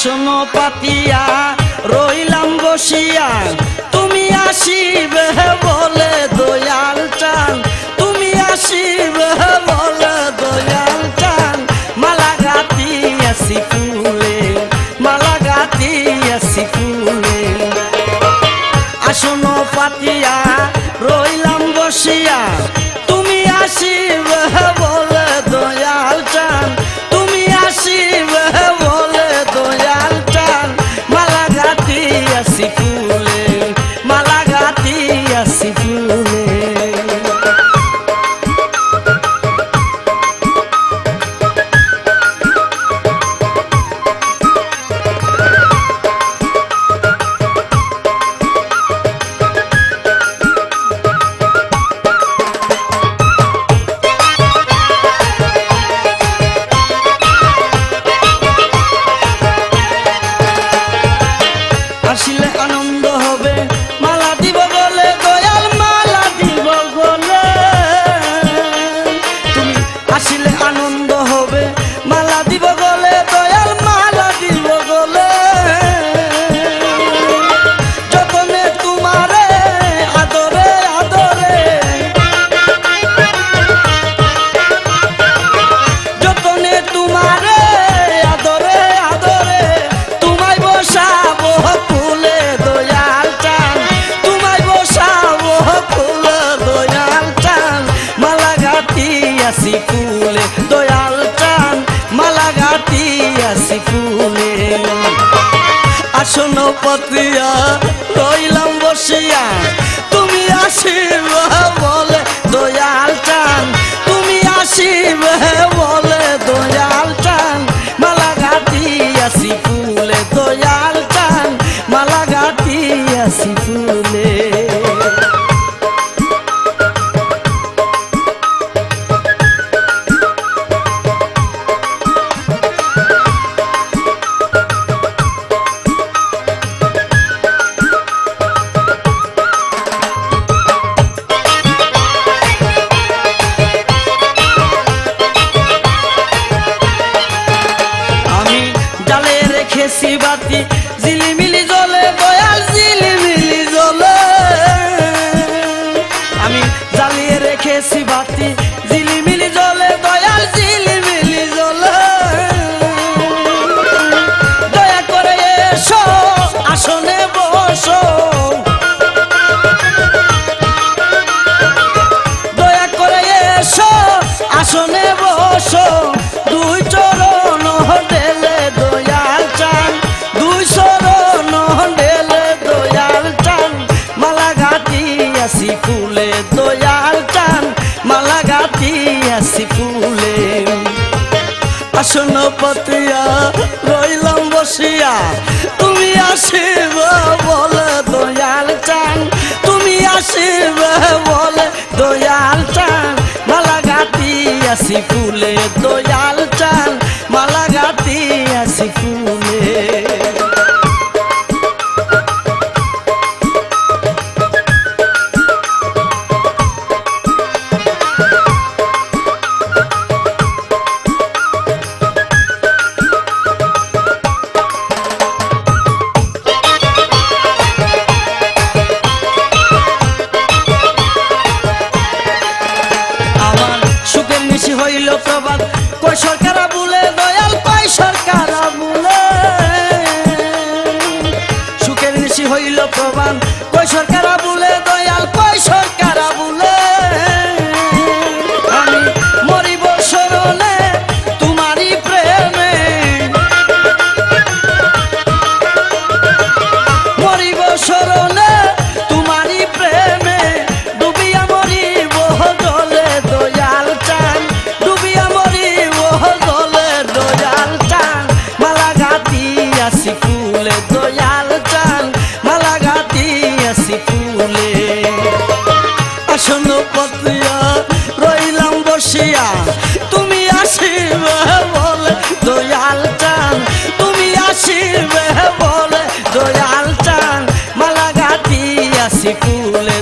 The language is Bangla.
আসন পাতিয়া রইলাম বসিয়া তুমি আসিবে বলে দয়াল চান তুমি আসিবে বলে দয়াল চান মালা গাঁথিয়াছি ফুলে মালা গাঁথিয়াছি ফুলে আসন পাতিয়া রইলাম বসিয়া তুমি আসিবে বলে দয়াল চান তুমি আসিবে বলে দয়াল চান মালা গাঁথিয়াছি ফুলে মালা গাঁথিয়াছি ফুলে আসিলে আনন্দ হবে মালা দিব বলে দয়াল মালা দিব বলে তুমি আসিলে আনন্দ হবে মালা দিব বলে দয়াল মালা দিব বলে যতনে তোমারে আদরে আদরে যতনে তোমারে আদরে আদরে তোমায় বসাবো ফুলে দয়াল চান তোমায় বসাবো ফুলে দয়াল চান মালা গাঁথিয়াছি ফুলে দয়াল চান মালা গাঁথিয়াছি ফুলে আসন পাতিয়া রইলাম বসিয়া তুমি আসিবে বলে দয়াল চান তুমি আসিবে বলে দয়াল চান মালা গাঁথিয়াছি ফুলে দয়াল চান মালা গাঁথিয়াছি ফুলে আমি জালে রেখেছি বাতি ঝিলিমিলি জ্বলে দয়াল ঝিলিমিলি জ্বলে আমি জ্বালিয়ে রেখেছি বাতি ঝিলিমিলি জ্বলে দয়াল ঝিলিমিলি জ্বলে দয়া করে এসো আসনে বসো দয়া করে এসো আসনে বসো দুই চরণ ঢেলে দয়াল চান দুই চরণ ঢেলে দয়াল চান মালা গাঁথিয়াছি ফুলে দয়াল চান মালা গাঁথিয়াছি ফুলে আসন পাতিয়া রইলাম বসিয়া তুমি আসিবে বলে দয়াল চান তুমি আসিবে বলে দয়াল চান মালা গাঁথিয়াছি ফুলে দয়াল চান মালা গাঁথিয়াছি ফুলে আমার সুখের নিশি হইল প্রভাত কই সরকারা বলে দয়াল কই সরকারা বলে সুখের নিশি হইল প্রভাত কই সরকারা বলে দয়াল কই সরকারা বলে আমি মরিব শরণে তোমারই প্রেমে মরিব শরণে তোমারই প্রেমে ডুবিয়া মরিব জলে দয়াল চান ডুবিয়া মরিব জলে দয়াল চান মালা গাঁথিয়াছি ফুলে দয়াল চান মালা গাঁথিয়াছি ফুলে আসন পাতিয়া রইলাম বসিয়া তুমি আসিবে বলে দয়াল চান তুমি আসিবে বলে দয়াল চান মালা গাঁথিয়াছি ফুলে